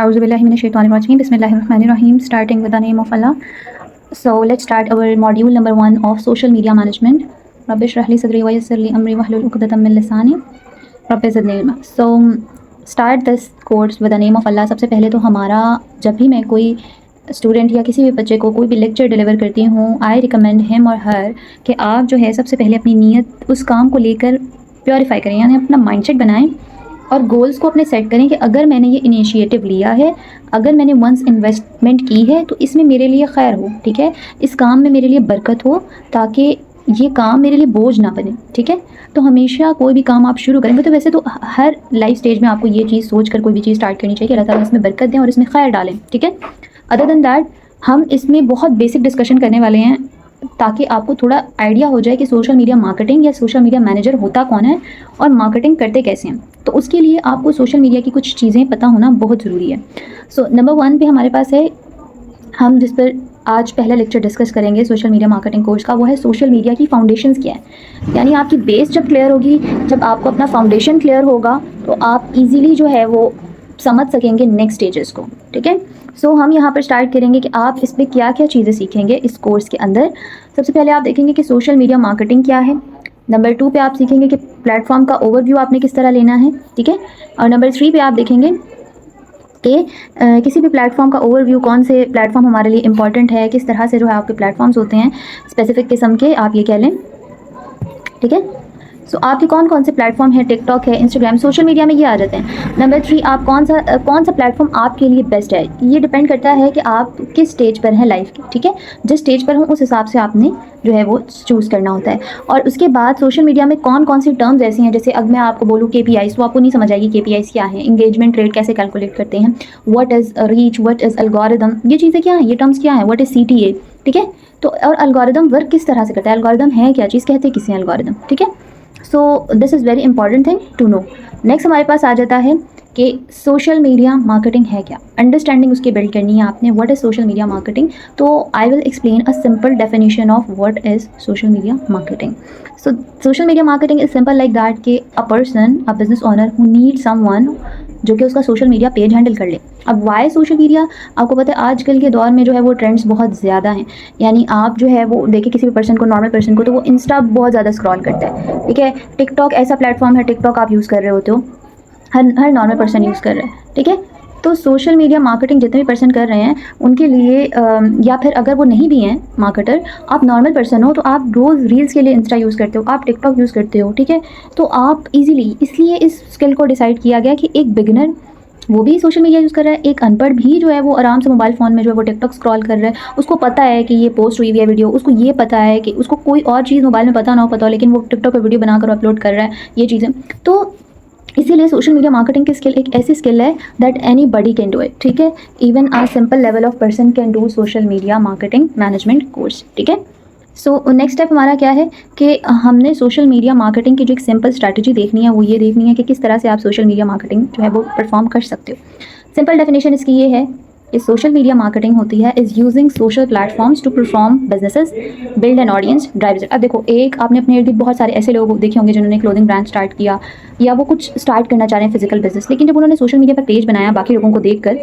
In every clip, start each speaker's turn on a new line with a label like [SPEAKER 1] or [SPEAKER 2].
[SPEAKER 1] Auzubillahiminash-shaytanir-rajim. Bismillahir-rahmanir-rahim. Starting with the name of Allah. So let's start our module number 1 of social media management. Rabbi shrah li sadri wa yassir li amri wahlul uqdatam min lisani rabbi zidni ilma. So start this course with the name of Allah. सबसे पहले तो हमारा जब भी मैं कोई student या किसी भी बच्चे को कोई भी लेक्चर डिलीवर करती हूँ, आई रिकमेंड हिम और हर कि आप जो है सबसे पहले अपनी नीयत उस काम को लेकर प्योरीफाई करें, यानी अपना माइंडसेट बनाएं और गोल्स को अपने सेट करें कि अगर मैंने ये इनिशिएटिव लिया है, अगर मैंने वंस इन्वेस्टमेंट की है तो इसमें मेरे लिए खैर हो, ठीक है, इस काम में मेरे लिए बरकत हो, ताकि ये काम मेरे लिए बोझ ना बने, ठीक है। तो हमेशा कोई भी काम आप शुरू करेंगे तो वैसे तो हर लाइफ स्टेज में आपको ये चीज़ सोच कर कोई भी चीज़ स्टार्ट करनी चाहिए कि अल्लाह ताला इसमें बरकत दें और इसमें खैर डालें, ठीक है। अदर देन दैट हम इसमें बहुत बेसिक डिस्कशन करने वाले हैं ताकि आपको थोड़ा आइडिया हो जाए कि सोशल मीडिया मार्केटिंग या सोशल मीडिया मैनेजर होता कौन है और मार्केटिंग करते कैसे हैं। तो उसके लिए आपको सोशल मीडिया की कुछ चीज़ें पता होना बहुत ज़रूरी है। सो नंबर 1 पे हमारे पास है, हम जिस पर आज पहला लेक्चर डिस्कस करेंगे सोशल मीडिया मार्केटिंग कोर्स का, वो है सोशल मीडिया की फाउंडेशंस क्या है। यानी आपकी बेस जब क्लियर होगी, जब आपको अपना फाउंडेशन क्लियर होगा तो आप इजीली जो है वो समझ सकेंगे नेक्स्ट स्टेजेस को, ठीक है। सो हम यहाँ पर स्टार्ट करेंगे कि आप इस पर क्या क्या चीज़ें सीखेंगे इस कोर्स के अंदर। सबसे पहले आप देखेंगे कि सोशल मीडिया मार्केटिंग क्या है। नंबर 2 पे आप सीखेंगे कि प्लेटफॉर्म का ओवरव्यू आपने किस तरह लेना है, ठीक है। और नंबर 3 पे आप देखेंगे कि किसी भी प्लेटफॉर्म का ओवरव्यू, कौन से प्लेटफॉर्म हमारे लिए इंपॉर्टेंट है, किस तरह से जो है आपके प्लेटफॉर्म्स होते हैं स्पेसिफिक किस्म के, आप ये कह लें, ठीक है। सो आपके कौन कौन से प्लेटफॉर्म है, टिकटॉक है, इंस्टाग्राम, सोशल मीडिया में ये आ जाते हैं। नंबर 3 आप कौन सा प्लेटफॉर्म आपके लिए बेस्ट है। ये डिपेंड करता है कि आप किस स्टेज पर हैं लाइफ की, ठीक है। जिस स्टेज पर हो उस हिसाब से आपने जो है वो चूज़ करना होता है। और उसके बाद सोशल मीडिया में कौन कौन सी टर्म्स ऐसी हैं, जैसे अब मैं आपको बोलूँ KPIs, तो आपको नहीं समझ आएगी KPIs क्या है, इंगेजमेंट रेट कैसे कैलकुलेट करते हैं, what is reach, what is algorithm, ये चीज़ें क्या हैं, ये टर्म्स क्या हैं, व्हाट इज़ CTA, ठीक है। तो और एल्गोरिदम वर्क किस तरह से करता है, एल्गोरिदम है क्या चीज़, कहते हैं किसी एल्गोरिदम, ठीक है। So this is very important thing to know. Next हमारे पास आ जाता है कि सोशल मीडिया मार्केटिंग है क्या, अंडरस्टैंडिंग उसकी बिल्ड करनी है आपने, what is social media marketing. तो I will explain a simple definition of what is social media marketing. So social media marketing is simple like that कि a person, a business owner who need someone जो कि उसका social media page handle कर ले। अब Y social media, आपको पता है आजकल के दौर में जो है वो ट्रेंड्स बहुत ज़्यादा हैं। यानी आप जो है वो देखिए किसी भी पर्सन को, नॉर्मल पर्सन को, तो वो इंस्टा बहुत ज़्यादा स्क्रॉल करता है, ठीक है। टिकटॉक ऐसा प्लेटफॉर्म है, टिकटॉक आप यूज़ कर रहे होते हो, हर नॉर्मल पर्सन यूज़ कर रहा है, ठीक है। तो सोशल मीडिया मार्केटिंग जितने भी पर्सन कर रहे हैं उनके लिए या फिर अगर वो नहीं भी हैं मार्केटर, आप नॉर्मल पर्सन हो तो आप रोज़ रील्स के लिए इंस्टा यूज़ करते हो, आप टिकटॉक यूज़ करते हो, ठीक है। तो आप इजीली, इसलिए इस स्किल को डिसाइड किया गया कि एक बिगिनर वो भी सोशल मीडिया यूज़ कर रहा है, एक अनपढ़ भी जो है वो आराम से मोबाइल फ़ोन में जो है वो टिकटॉक स्क्रॉल कर रहा है, उसको पता है कि ये पोस्ट हुई है वीडियो, उसको ये पता है कि उसको कोई और चीज़ मोबाइल में पता ना हो, लेकिन वो टिकटॉक पर वीडियो बनाकर अपलोड कर रहा है, ये चीज़ें। तो इसीलिए सोशल मीडिया मार्केटिंग की स्किल एक ऐसी स्किल है that anybody can do it, ठीक है। Even a simple level of person can do social media marketing management course, ठीक है। सो नेक्स्ट स्टेप हमारा क्या है कि हमने सोशल मीडिया मार्केटिंग की जो एक सिंपल स्ट्रैटेजी देखनी है वो ये देखनी है कि किस तरह से आप सोशल मीडिया मार्केटिंग जो है वो परफॉर्म कर सकते हो। सिंपल डेफिनेशन इसकी ये है कि सोशल मीडिया मार्केटिंग होती है is using social platforms to perform businesses, build an audience, drive. अब देखो, एक आपने अपने इर्द गिर्द बहुत सारे ऐसे लोग देखे होंगे जिन्होंने क्लोथिंग ब्रांड स्टार्ट किया या वो कुछ स्टार्ट करना चाह रहे हैं फिजिकल बिजनेस, लेकिन जब उन्होंने सोशल मीडिया पर पेज बनाया बाकी लोगों को देखकर,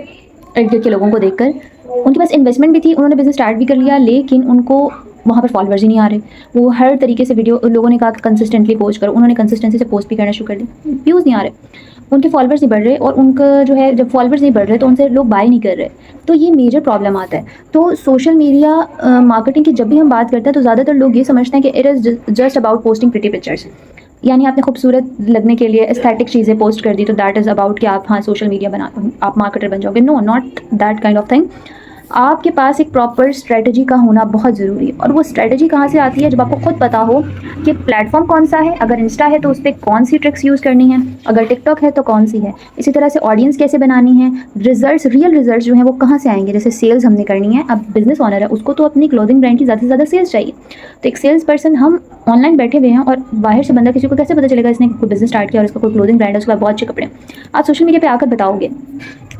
[SPEAKER 1] इर्द गिर्द के लोगों को देखकर, उनके पास इन्वेस्टमेंट भी थी, उन्होंने बिजनेस स्टार्ट भी कर लिया, लेकिन उनको वहाँ पर फॉलोअर्स ही नहीं आ रहे। वो हर तरीके से वीडियो, लोगों ने कहा कि कंसिस्टेंटली पोस्ट करो, उन्होंने कंसिस्टेंसी से पोस्ट भी करना शुरू कर दी, व्यूज़ नहीं आ रहे, उनके फॉलोअर्स नहीं बढ़ रहे, और उनका जो है जब फॉलोअर्स नहीं बढ़ रहे तो उनसे लोग बाय नहीं कर रहे। तो ये मेजर प्रॉब्लम आता है। तो सोशल मीडिया मार्केटिंग की जब भी हम बात करते हैं तो ज़्यादातर लोग ये समझते हैं कि it is just about posting pretty pictures, यानी आपने खूबसूरत लगने के लिए एस्थेटिक चीज़ें पोस्ट कर दी तो दैट इज़ अबाउट कि आप हाँ सोशल मीडिया बना, आप मार्केटर बन जाओगे। No, not that kind of thing. आपके पास एक प्रॉपर स्ट्रेटजी का होना बहुत ज़रूरी है, और वो स्ट्रेटजी कहाँ से आती है, जब आपको खुद पता हो कि प्लेटफॉर्म कौन सा है, अगर इंस्टा है तो उस पर कौन सी ट्रिक्स यूज़ करनी है, अगर टिकटॉक है तो कौन सी है, इसी तरह से ऑडियंस कैसे बनानी है, रिजल्ट्स, रियल रिजल्ट्स जो हैं वो कहाँ से आएंगे, जैसे सेल्स हमने करनी है। अब बिजनेस ओनर है, उसको तो अपनी क्लोथिंग ब्रांड की ज़्यादा से ज़्यादा सेल्स चाहिए। तो एक सेल्स पर्सन, हम ऑनलाइन बैठे हुए हैं और बाहर से बंदा किसी को कैसे पता चलेगा इसने कोई बिजनेस स्टार्ट किया और इसका कोई क्लोथिंग ब्रांड है, उसके बाद बहुत अच्छे कपड़े। आप सोशल मीडिया पे आकर बताओगे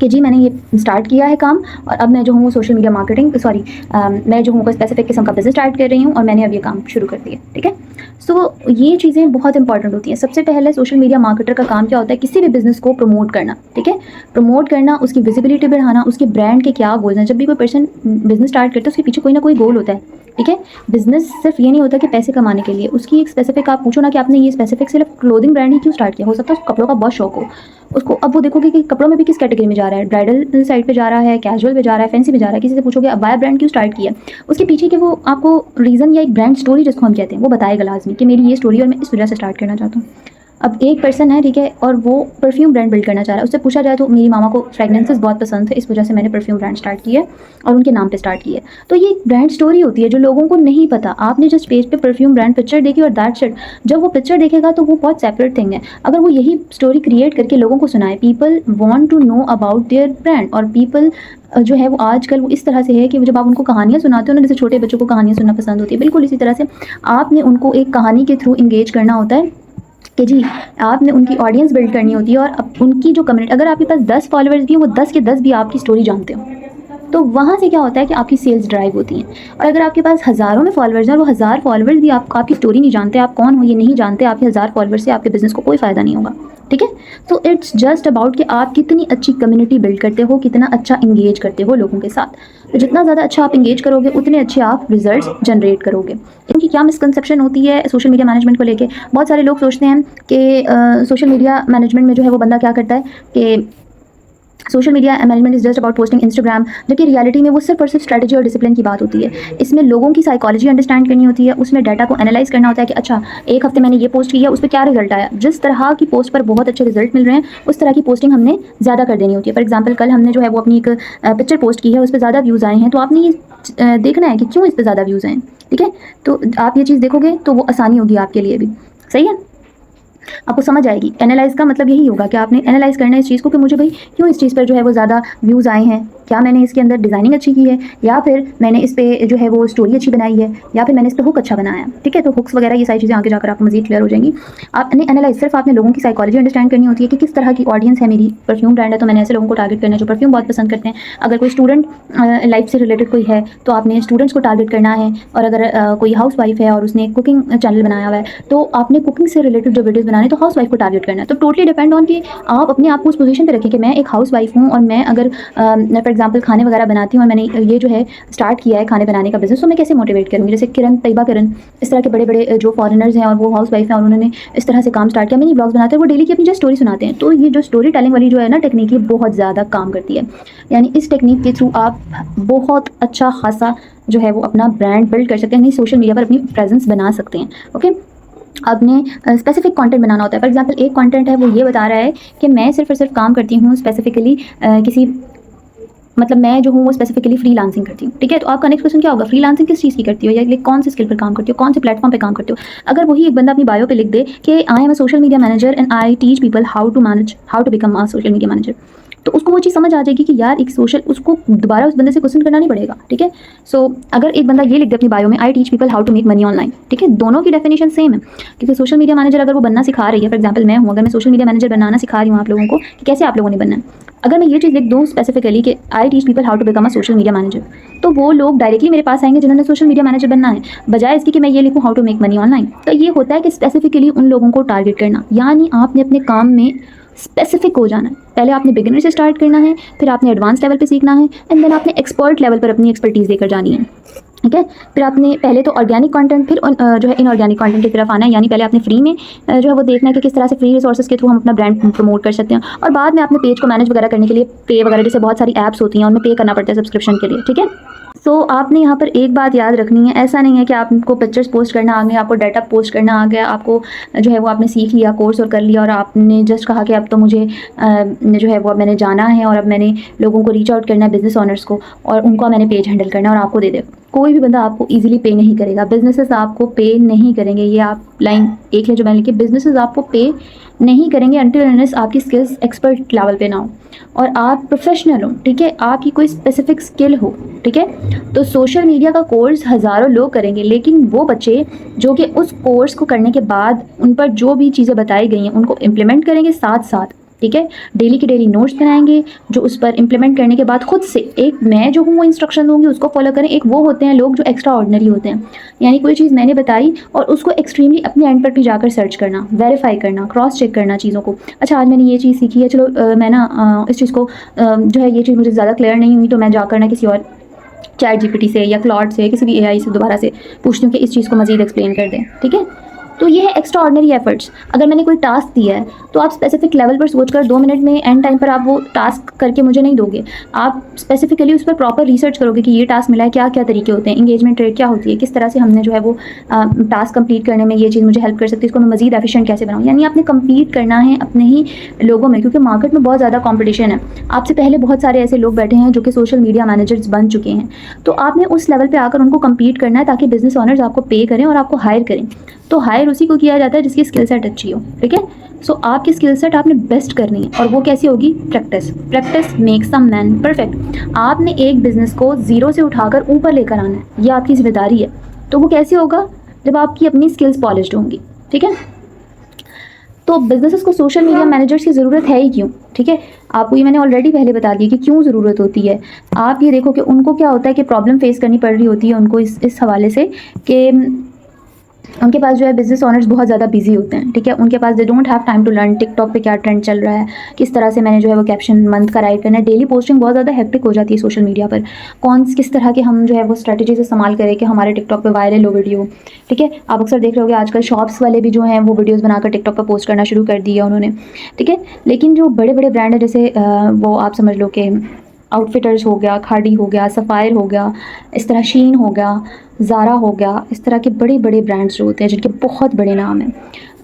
[SPEAKER 1] कि जी मैंने ये स्टार्ट किया है काम और अब मैं जो हूँ सोशल मीडिया मार्केटिंग मैं जो हूँ कोई स्पेसिफिक किस्म का बिजनेस स्टार्ट कर रही हूँ और मैंने अब ये काम शुरू कर दिया, ठीक है। सो ये चीज़ें बहुत इंपॉर्टेंट होती हैं। सबसे पहले सोशल मीडिया मार्केटर का काम क्या होता है, किसी भी बिजनेस को प्रमोट करना, ठीक है। प्रमोट करना, उसकी विजिबिलिटी बढ़ाना, उसके ब्रांड के क्या गोल्स हैं। जब भी कोई पर्सन बिजनेस स्टार्ट करता है उसके पीछे कोई ना कोई गोल होता है, ठीक है। बिजनेस सिर्फ ये नहीं होता कि पैसे कमाने के लिए, उसकी एक स्पेसिफिक, आप पूछो ना कि आपने ये स्पेसिफिक सिर्फ क्लोथिंग ब्रांड ही क्यों स्टार्ट किया, हो सकता है उसको कपड़ों का बहुत शौक हो उसको। अब वो देखोगे कि कपड़ों में भी किस कैटेगरी में जा रहा है, ब्राइडल साइड पे जा रहा है, कैजुअल पे जा रहा है, फैंसी पे जा रहा है। किसी से पूछोगे अबाया ब्रांड क्यों स्टार्ट किया, उसके पीछे के वो आपको रीज़न या एक ब्रांड स्टोरी जिसको हम कहते हैं वो बताएगा लाजमी कि मेरी ये स्टोरी और मैं इस वजह से स्टार्ट करना चाहता हूँ। अब एक पर्सन है, ठीक है, और वो परफ्यूम ब्रांड बिल्ड करना चाह रहा है। उससे पूछा जाए तो मेरी मामा को फ्रेगनेंसेस बहुत पसंद थे, इस वजह से मैंने परफ्यूम ब्रांड स्टार्ट किया है और उनके नाम पे स्टार्ट किया है। तो ये ब्रांड स्टोरी होती है जो लोगों को नहीं पता। आपने जस्ट पेज पे परफ्यूम ब्रांड पिक्चर देखी और दैट्स इट। जब वो पिक्चर देखेगा तो वो बहुत सेपरेट थिंग है। अगर वो यही स्टोरी क्रिएट करके लोगों को सुनाए, people want to know about their brand. और पीपल जो है वो आजकल वो इस तरह से है कि जब आप उनको कहानियाँ सुनाते हो ना, जैसे छोटे बच्चों को कहानियाँ सुनना पसंद होती है, बिल्कुल इसी तरह से आपने उनको एक कहानी के थ्रू इंगेज करना होता है कि जी आपने उनकी ऑडियंस बिल्ड करनी होती है। और अब उनकी जो कम्युनिटी, अगर आपके पास 10 फॉलोअर्स भी हैं, वो 10 के 10 भी आपकी स्टोरी जानते हो, तो वहाँ से क्या होता है कि आपकी सेल्स ड्राइव होती हैं। और अगर आपके पास हज़ारों में फॉलोअर्स हैं और वो 1000 फॉलोअर्स भी आपकी स्टोरी नहीं जानते, आप कौन हो ये नहीं जानते, आपके 1000 फॉलोअर्स से आपके बिजनेस को कोई फ़ायदा नहीं होगा, ठीक है। तो इट्स जस्ट अबाउट कि आप कितनी अच्छी कम्युनिटी बिल्ड करते हो, कितना अच्छा इंगेज करते हो लोगों के साथ। तो जितना ज़्यादा अच्छा आप इंगेज करोगे उतने अच्छे आप रिजल्ट्स जनरेट करोगे। क्योंकि क्या मिसकंसेप्शन होती है सोशल मीडिया मैनेजमेंट को लेके, बहुत सारे लोग सोचते हैं कि सोशल मीडिया मैनेजमेंट में जो है वो बंदा क्या करता है कि social media management is just about posting Instagram, जबकि रियलिटी में वो सिर्फ और सिर्फ स्ट्रेटजी और डिसिप्लिन की बात होती है। इसमें लोगों की साइकोलॉजी अंडरस्टैंड करनी होती है, उसमें डाटा को एनालाइज करना होता है कि अच्छा एक हफ्ते मैंने ये पोस्ट किया, उस पर क्या रिजल्ट आया। जिस तरह की पोस्ट पर बहुत अच्छे रिजल्ट मिल रहे हैं उस तरह की पोस्टिंग हमने ज़्यादा कर देनी होती है। फॉर एग्जाम्पल कल हमने जो है वो अपनी एक पिक्चर पोस्ट की है, उस पर ज़्यादा व्यूज़ आए हैं, तो आपने ये देखना है कि क्यों इस पर ज़्यादा व्यूज़ आए, ठीक है। तो आप ये चीज़ देखोगे तो वो आसानी होगी आपके लिए भी, सही है, आपको समझ आएगी। एनालाइज का मतलब यही होगा कि आपने एनालाइज करना है इस चीज़ को कि मुझे भाई क्यों इस चीज़ पर जो है वो ज़्यादा व्यूज़ आए हैं, क्या मैंने इसके अंदर डिज़ाइनिंग अच्छी की है, या फिर मैंने इस पर जो है वो स्टोरी अच्छी बनाई है, या फिर मैंने इस पर हुक अच्छा बनाया, ठीक है। तो हुक्स वगैरह ये सारी चीज़ें आगे जाकर आपको मज़ीद क्लियर हो जाएंगी। आपने एनालाइज, सिर्फ आपने लोगों की साइकोलॉजी अंडरस्टैंड करनी होती है कि किस तरह की ऑडियंस है। मेरी परफ्यूम ब्रांड है तो मैंने ऐसे लोगों को टारगेट करना है जो परफ्यूम बहुत पसंद करते हैं। अगर कोई स्टूडेंट लाइफ से रिलेटेड कोई है तो आपने स्टूडेंट्स को टारगेट करना है। और अगर कोई हाउस वाइफ है और उसने कुकिंग चैनल बनाया हुआ है तो आपने कुकिंग से रिलेटेड जो वीडियोज़ बनाने तो हाउस वाइफ को टारगेट करना है। तो टोटली डिपेंड ऑन कि आप अपने आप को उस पोजीशन पे रखें कि मैं एक हाउस वाइफ हूँ और मैं अगर फॉर एग्जांपल खाने वगैरह बनाती हूँ और मैंने ये जो है स्टार्ट किया है खाने बनाने का बिजनेस, तो मैं कैसे मोटिवेट करूँगी। जैसे किरण, तैयबा किरण, इस तरह के बड़े बड़े जो फॉरेनर्स हैं और वो हाउस वाइफ हैं और उन्होंने इस तरह से काम स्टार्ट किया, मिनी ब्लॉग्स बनाते हैं, वो डेली की अपनी जो स्टोरी सुनाते हैं। तो ये जो स्टोरी टेलिंग वाली जो है ना टेक्निक, ये बहुत ज़्यादा काम करती है। यानी इस टेक्निक के थ्रू आप बहुत अच्छा खासा जो है वो अपना ब्रांड बिल्ड कर सकते हैं, सोशल मीडिया पर अपनी प्रेजेंस बना सकते हैं, ओके। आपने स्पेसिफिक कंटेंट बनाना होता है। फॉर एग्जांपल एक कंटेंट है वो ये बता रहा है कि मैं सिर्फ और सिर्फ काम करती हूँ स्पेसिफिकली किसी, मतलब मैं जो हूँ वो स्पेसिफिकली फ्रीलांसिंग करती हूँ, ठीक है। तो आपका नेक्स्ट क्वेश्चन क्या होगा, फ्रीलांसिंग किस चीज़ की करती हो, या कौन से स्किल पर काम करती हो, कौन से प्लेटफॉर्म पे काम करते हो। अगर वही एक बंदा अपनी बायो पे लिख दे कि I am a social media manager and I teach people how to become a social media manager, तो उसको वो चीज़ समझ आ जाएगी कि यार एक सोशल, उसको दोबारा उस बंदे से क्वेश्चन करना नहीं पड़ेगा, ठीक है। सो अगर एक बंदा ये लिख दे अपनी बायो में I teach people how to make money online, ठीक है, दोनों की डेफिनेशन सेम है। क्योंकि सोशल मीडिया मैनेजर अगर वो बनना सिखा रही है, फॉर एग्जाम्पल मैं हूँ, अगर मैं सोशल मीडिया मैनेजर बनाना सिखा रही हूँ आप लोगों को कि कैसे आप लोगों ने बनना है, अगर मैं ये चीज़ लिख दूँ स्पेसिफिकली कि I teach people how to become a social media manager, तो वो लोग डायरेक्टली मेरे पास आएंगे जिन्होंने सोशल मीडिया मैनेजर बनना है, बजाय इसकी कि मैं ये लिखूँ how to make money online. तो ये होता है कि स्पेसिफिकली उन लोगों को टारगेट करना, यानी आपने अपने काम में स्पेसिफिक हो जाना है। पहले आपने बिगिनर से स्टार्ट करना है, फिर आपने एडवांस लेवल पे सीखना है, एंड देन आपने एक्सपर्ट लेवल पर अपनी एक्सपर्टीज़ लेकर जानी है, ठीक है। फिर आपने पहले तो ऑर्गेनिक कंटेंट, फिर जो है इनऑर्गेनिक कंटेंट की तरफ आना है। यानी पहले आपने फ्री में जो है वो देखना है कि किस तरह से फ्री रिसोर्सेज के थ्रू हम अपना ब्रांड प्रमोट कर सकते हैं, और बाद में आपने पेज को मैनेज वगैरह करने के लिए पे वगैरह, जैसे बहुत सारी ऐप्स होती हैं उनमें पे करना पड़ता है सब्सक्रिप्शन के लिए, ठीक है। तो आपने यहाँ पर एक बात याद रखनी है, ऐसा नहीं है कि आपको पिक्चर्स पोस्ट करना आ गया, आपको डाटा पोस्ट करना आ गया, आपको जो है वो आपने सीख लिया कोर्स और कर लिया और आपने जस्ट कहा कि अब तो मुझे जो है वो अब मैंने जाना है और अब मैंने लोगों को रीच आउट करना है, बिजनेस ओनर्स को, और उनका मैंने पेज हैंडल करना है और आपको दे दे। कोई भी बंदा आपको इजीली पे नहीं करेगा, बिजनेसेस आपको पे नहीं करेंगे। ये आप लाइन एक ले जो मैंने लिखी, बिजनेसेस आपको पे नहीं करेंगे अनटिल अनलेस आपकी स्किल्स एक्सपर्ट लेवल पे ना हो और आप प्रोफेशनल हो, ठीक है, आपकी कोई स्पेसिफिक स्किल हो, ठीक है। तो सोशल मीडिया का कोर्स हज़ारों लोग करेंगे, लेकिन वो बच्चे जो कि उस कोर्स को करने के बाद उन पर जो भी चीज़ें बताई गई हैं उनको इम्प्लीमेंट करेंगे, साथ साथ ठीक है। डेली की डेली नोट्स बनाएंगे जो उस पर इम्प्लीमेंट करने के बाद खुद से, एक मैं जो हूँ वो इंस्ट्रक्शन दूंगी उसको फॉलो करें, एक वो होते हैं लोग जो एक्स्ट्रा ऑर्डिनरी होते हैं, यानी कोई चीज़ मैंने बताई और उसको एक्सट्रीमली अपने एंड पर भी जाकर सर्च करना, वेरीफाई करना, क्रॉस चेक करना चीज़ों को। अच्छा आज मैंने ये चीज़ सीखी है, चलो मैं ना इस चीज़ को जो है ये चीज़ मुझे ज़्यादा क्लियर नहीं हुई तो मैं जाकर ना किसी और चैट जीपीटी से या क्लॉड से किसी भी एआई से दोबारा से पूछती हूँ कि इस चीज़ को मज़ीद एक्सप्लेन कर दें, ठीक है। तो ये है एक्स्ट्रा ऑर्डिनरी एफर्ट्स। अगर मैंने कोई टास्क दिया है तो आप स्पेसिफिक लेवल पर सोच कर 2 मिनट में एंड टाइम पर आप वो टास्क करके मुझे नहीं दोगे, आप स्पेसिफिकली उस पर प्रॉपर रिसर्च करोगे कि ये टास्क मिला है, क्या क्या तरीके होते हैं, इंगेजमेंट रेट क्या होती है, किस तरह से हमने जो है वो टास्क कंप्लीट करने में ये चीज़ मुझे हेल्प कर सकती है, इसको मैं मज़ीद एफिशिएंट कैसे बनाऊँ। यानी आपने कम्पीट करना है अपने ही लोगों में, क्योंकि मार्केट में बहुत ज़्यादा कॉम्पिटिशन है। आपसे पहले बहुत सारे ऐसे लोग बैठे हैं जो कि सोशल मीडिया मैनेजर्स बन चुके हैं, तो आपने उस लेवल पर आकर उनको कम्पीट करना है ताकि बिजनेस ऑनर्स आपको पे करें और आपको हायर करें। तो हायर उसी को किया जाता है जिसकी स्किल सेट अच्छी हो, ठीक है। सो आपकी स्किल सेट आपने बेस्ट करनी है और वो कैसी होगी? Practice. Practice makes a man perfect. आपने एक बिजनेस को जीरो से उठाकर ऊपर लेकर आना है, ये आपकी जिम्मेदारी है। तो वो कैसे होगा? जब आपकी अपनी स्किल्स पॉलिश्ड होंगी, ठीक है। तो बिजनेसेस को सोशल मीडिया मैनेजर्स की ज़रूरत है ही क्यों, ठीक है। आपको ये मैंने ऑलरेडी पहले बता दिया कि क्यों ज़रूरत होती है। आप ये देखो कि उनको क्या होता है कि प्रॉब्लम फेस करनी पड़ रही होती है उनको इस हवाले से कि उनके पास जो है बिजनेस ऑनर्स बहुत ज़्यादा बिजी होते हैं, ठीक है। उनके पास they don't have time to learn TikTok पे क्या ट्रेंड चल रहा है, किस तरह से मैंने जो है वो कैप्शन मंथ का राइट करना है। डेली पोस्टिंग बहुत ज़्यादा हेक्टिक हो जाती है सोशल मीडिया पर। किस तरह के हम जो है वो स्ट्रेटजी से इस्तेमाल करें कि हमारे टिकटॉक पे वायरल हो वीडियो, ठीक है। आप अक्सर देख रहे होगे आजकल शॉप्स वाले भी जो हैं वो वीडियोज़ बनाकर टिकटॉक पर पोस्ट करना शुरू कर दिया उन्होंने, ठीक है। लेकिन जो बड़े बड़े ब्रांड है जैसे वो आप समझ लो कि आउटफिटर्स हो गया, खाड़ी हो गया, सफ़ायर हो गया, इस तरह शीन हो गया, ज़ारा हो गया, इस तरह के बड़े बड़े ब्रांड्स जो होते हैं जिनके बहुत बड़े नाम हैं,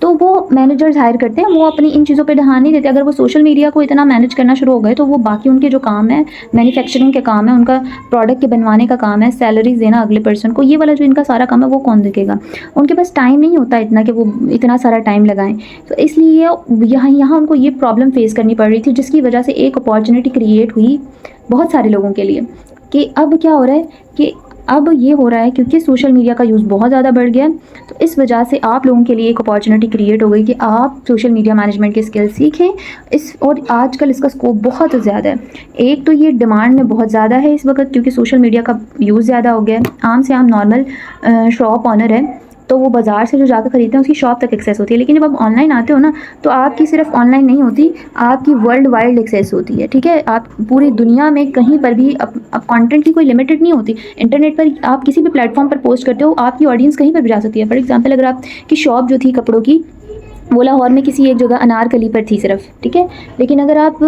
[SPEAKER 1] तो वो मैनेजर्स हायर करते हैं। वो अपनी इन चीज़ों पे ध्यान नहीं देते। अगर वो सोशल मीडिया को इतना मैनेज करना शुरू हो गए तो वो बाकी उनके जो काम है, मैन्युफैक्चरिंग के काम है, उनका प्रोडक्ट के बनवाने का काम है, सैलरीज देना अगले पर्सन को, ये वाला जो इनका सारा काम है वो कौन देखेगा? उनके पास टाइम नहीं होता इतना कि वो इतना सारा टाइम लगाएं। तो इसलिए यहाँ उनको ये प्रॉब्लम फेस करनी पड़ रही थी, जिसकी वजह से एक अपॉर्चुनिटी क्रिएट हुई बहुत सारे लोगों के लिए कि अब क्या हो रहा है कि अब ये हो रहा है क्योंकि सोशल मीडिया का यूज़ बहुत ज़्यादा बढ़ गया है, तो इस वजह से आप लोगों के लिए एक अपॉर्चुनिटी क्रिएट हो गई कि आप सोशल मीडिया मैनेजमेंट के स्किल सीखें। और आजकल इसका स्कोप बहुत ज़्यादा है। एक तो ये डिमांड में बहुत ज़्यादा है इस वक्त क्योंकि सोशल मीडिया का यूज़ ज़्यादा हो गया है। आम से आम नॉर्मल शॉप ऑनर है तो वो बाज़ार से जो जाकर ख़रीदते हैं उसकी शॉप तक एक्सेस होती है, लेकिन जब आप ऑनलाइन आते हो ना तो आपकी सिर्फ ऑनलाइन नहीं होती, आपकी वर्ल्ड वाइड एक्सेस होती है, ठीक है। आप पूरी दुनिया में कहीं पर भी अब कंटेंट की कोई लिमिटेड नहीं होती। इंटरनेट पर आप किसी भी प्लेटफॉर्म पर पोस्ट करते हो, आपकी ऑडियंस कहीं पर भी जा सकती है। फॉर एग्जाम्पल अगर आपकी शॉप जो थी कपड़ों की वो लाहौर में किसी एक जगह अनारकली पर थी सिर्फ, ठीक है, लेकिन अगर आप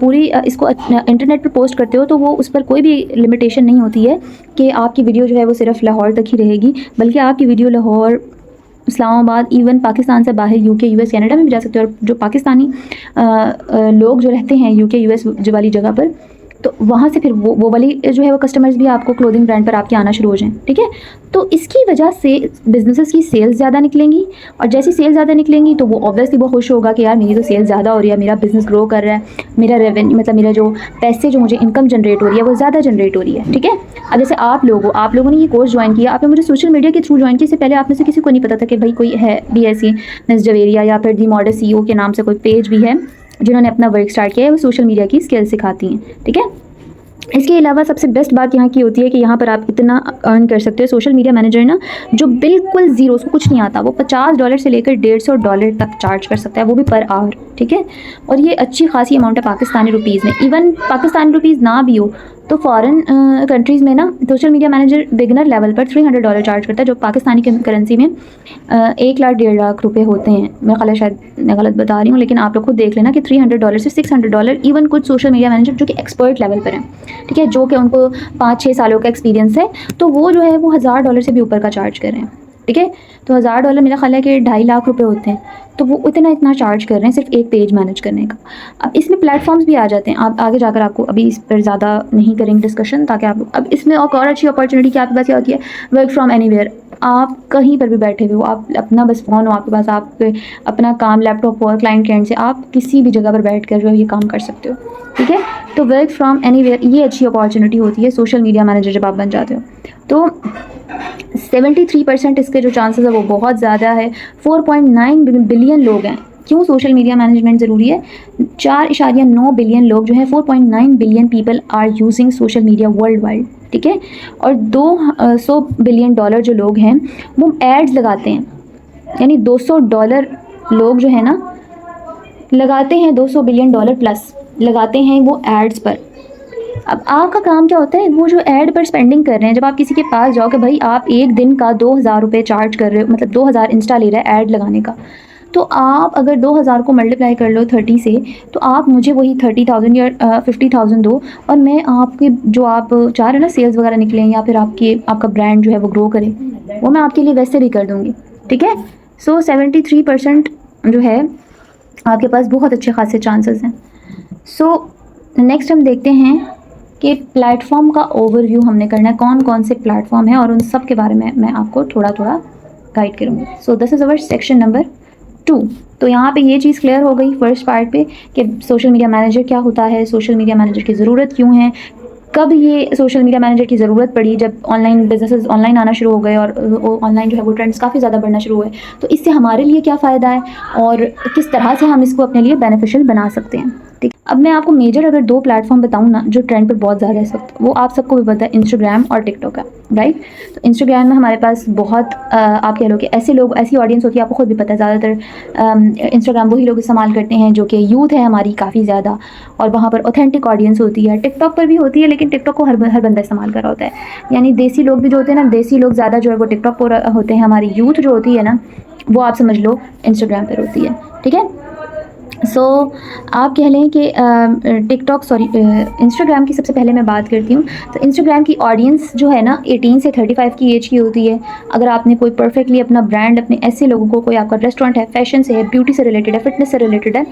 [SPEAKER 1] पूरी इसको इंटरनेट पर पोस्ट करते हो तो वो उस पर कोई भी लिमिटेशन नहीं होती है कि आपकी वीडियो जो है वो सिर्फ लाहौर तक ही रहेगी, बल्कि आपकी वीडियो लाहौर, इस्लामाबाद, इवन पाकिस्तान से बाहर यूके, यूएस, कनाडा में भी जा सकते हो। और जो पाकिस्तानी लोग जो रहते हैं यूके, यूएस वाली जगह पर, तो वहाँ से फिर वो वाली जो है वो कस्टमर्स भी आपको क्लोथिंग ब्रांड पर आपके आना शुरू हो जाएं, ठीक है। तो इसकी वजह से बिजनेसेस की सेल्स ज़्यादा निकलेंगी और जैसी सेल्स ज़्यादा निकलेंगी तो वो ऑब्वियसली बहुत खुश होगा कि यार मेरी तो सेल्स ज़्यादा हो रही है, मेरा बिजनेस ग्रो कर रहा है, मेरा रेवेन्यू मतलब मेरा जो पैसे जो मुझे इनकम जनरेट हो रही है वो ज़्यादा जनरेट हो रही है, ठीक है। अब जैसे आप लोगों ने ये कोर्स ज्वाइन किया, आपने मुझे सोशल मीडिया के थ्रू ज्वाइन किया। इससे पहले आप में से किसी को नहीं पता था कि भाई कोई है भी ऐसी मिस जवेरिया या फिर दी मॉडल CEO के नाम से कोई पेज भी है जिन्होंने अपना वर्क स्टार्ट किया है, वो सोशल मीडिया की स्किल सिखाती हैं, ठीक है। इसके अलावा सबसे बेस्ट बात यहाँ की होती है कि यहाँ पर आप इतना अर्न कर सकते हो। सोशल मीडिया मैनेजर ना जो बिल्कुल ज़ीरो, उसको कुछ नहीं आता, वो $50 से लेकर $150 तक चार्ज कर सकता है, वो भी पर आवर, ठीक है। और ये अच्छी खासी अमाउंट है पाकिस्तानी रुपीज़ में। इवन पाकिस्तानी रुपीज़ ना भी हो तो फॉरेन कंट्रीज़ में ना social media manager beginner level पर $300 चार्ज करता है, जो पाकिस्तानी करेंसी में 1 लाख 1.5 लाख रुपए होते हैं। मैं ख़ाली शायद मैं गलत बता रही हूँ, लेकिन आप लोग खुद देख लेना कि $300 से $600, इवन कुछ सोशल मीडिया मैनेजर जो कि एक्सपर्ट लेवल पर हैं, ठीक है, जो कि उनको 5-6 सालों का एक्सपीरियंस है, तो वो जो है वो $1000 से भी ऊपर का चार्ज कर रहे हैं, ठीक है। तो $1000 मेरा ख्याल है कि 2.5 लाख रुपए होते हैं, तो वो इतना चार्ज कर रहे हैं सिर्फ एक पेज मैनेज करने का। अब इसमें प्लेटफॉर्म्स भी आ जाते हैं, आप आगे जाकर आपको अभी इस पर ज़्यादा नहीं करेंगे डिस्कशन, ताकि आप अब इसमें और अच्छी अपॉर्चुनिटी क्या आपके पास क्या होती है, वर्क फ्रॉम एनीवेयर। आप कहीं पर भी बैठे हुए हो, आप अपना बस फ़ोन हो आपके पास, आप अपना काम लैपटॉप हो, क्लाइंट के एंड से आप किसी भी जगह पर बैठ कर जो है ये काम कर सकते हो, ठीक है। तो वर्क फ्रॉम एनीवेयर ये अच्छी अपॉर्चुनिटी होती है सोशल मीडिया मैनेजर जब आप बन जाते हो। तो 73% इसके जो चांसेस है वो बहुत ज़्यादा है। 4.9 बिलियन लोग हैं क्यों सोशल मीडिया मैनेजमेंट ज़रूरी है? 4.9 बिलियन लोग जो है, 4.9 billion people are using social media world wide, ठीक है। और 200 बिलियन डॉलर जो लोग हैं वो एड्स लगाते हैं, यानी $200 लोग जो है ना लगाते हैं, 200 बिलियन डॉलर प्लस लगाते हैं वो एड्स पर। अब आपका काम क्या होता है, वो जो ऐड पर स्पेंडिंग कर रहे हैं, जब आप किसी के पास जाओ कि भाई आप एक दिन का 2,000 रुपये चार्ज कर रहे हो, मतलब 2,000 इंस्टा ले रहा है ऐड लगाने का, तो आप अगर 2,000 को मल्टीप्लाई कर लो 30 से, तो आप मुझे वही 30,000 या 50,000 दो, और मैं आपके जो आप चाह रहे हो ना सेल्स वगैरह निकलें या फिर आपका ब्रांड जो है वो ग्रो करे, वो मैं आपके लिए वैसे भी कर दूँगी, ठीक है। सो 73% जो है आपके पास बहुत अच्छे खासे चांसेस हैं। सो नेक्स्ट हम देखते हैं कि प्लेटफॉर्म का ओवरव्यू हमने करना है, कौन कौन से प्लेटफॉर्म है, और उन सब के बारे में मैं आपको थोड़ा थोड़ा गाइड करूँगी। सो this is our section number 2। तो यहाँ पे ये चीज़ क्लियर हो गई फर्स्ट पार्ट पे कि सोशल मीडिया मैनेजर क्या होता है, सोशल मीडिया मैनेजर की ज़रूरत क्यों है, कब ये सोशल मीडिया मैनेजर की ज़रूरत पड़ी, जब ऑनलाइन बिजनेसेस ऑनलाइन आना शुरू हो गए और ऑनलाइन जो है वो ट्रेंड्स काफ़ी ज़्यादा बढ़ना शुरू हुए, तो इससे हमारे लिए क्या फ़ायदा है और किस तरह से हम इसको अपने लिए बेनिफिशियल बना सकते हैं, ठीक। अब मैं आपको मेजर अगर 2 प्लेटफॉर्म बताऊँ ना जो ट्रेंड पर बहुत ज़्यादा है इस वक्त, वो आप सबको भी पता है, इंस्टाग्राम और टिकटॉक है, राइट। तो इंस्टाग्राम में हमारे पास बहुत आप कह लो कि ऐसे लोग, ऐसी ऑडियंस होती है, आपको खुद भी पता है, ज़्यादातर इंस्टाग्राम वही लोग इस्तेमाल करते हैं जो कि यूथ है हमारी काफ़ी ज़्यादा, और वहाँ पर ऑथेंटिक ऑडियंस होती है। टिकटॉक पर भी होती है, लेकिन टिकटॉक को हर बंदा इस्तेमाल कर रहा होता है, यानी देसी लोग भी जो होते हैं ना, देसी लोग ज़्यादा जो है वो टिकटॉक पर होते हैं, हमारी यूथ जो होती है ना वो आप समझ लो इंस्टाग्राम पर होती है, ठीक है। सो आप कह लें कि इंस्टाग्राम की सबसे पहले मैं बात करती हूँ। तो इंस्टाग्राम की ऑडियंस जो है ना 18 से 35 की एज की होती है। अगर आपने कोई परफेक्टली अपना ब्रांड अपने ऐसे लोगों को, कोई आपका रेस्टोरेंट है, फैशन से है, ब्यूटी से रिलेटेड है, फिटनेस से रिलेटेड है,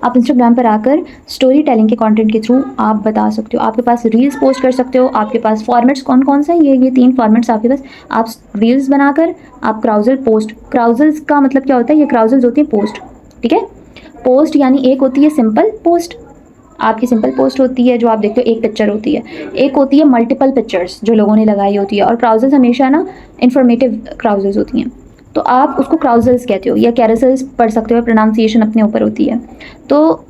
[SPEAKER 1] आप इंस्टाग्राम पर आकर स्टोरी टेलिंग के कंटेंट के थ्रू आप बता सकते हो। आपके पास रील्स पोस्ट कर सकते हो, आपके पास फॉर्मेट्स कौन कौन से हैं, ये 3 फॉर्मेट्स आपके पास। आप रील्स बनाकर आप क्राउजल पोस्ट, क्राउजल्स का मतलब क्या होता है, ये क्राउजल्स होती है पोस्ट, ठीक है। पोस्ट यानी एक होती है सिंपल पोस्ट, आपकी सिंपल पोस्ट होती है जो आप देखते हो एक पिक्चर होती है, एक होती है मल्टीपल पिक्चर्स जो लोगों ने लगाई होती है, और क्राउजल्स हमेशा ना इंफॉर्मेटिव क्राउजल्स होती हैं, तो आप उसको क्राउजल्स कहते हो या कैरोसेल्स पढ़ सकते हो, प्रोनाउंसिएशन अपने ऊपर होती है। तो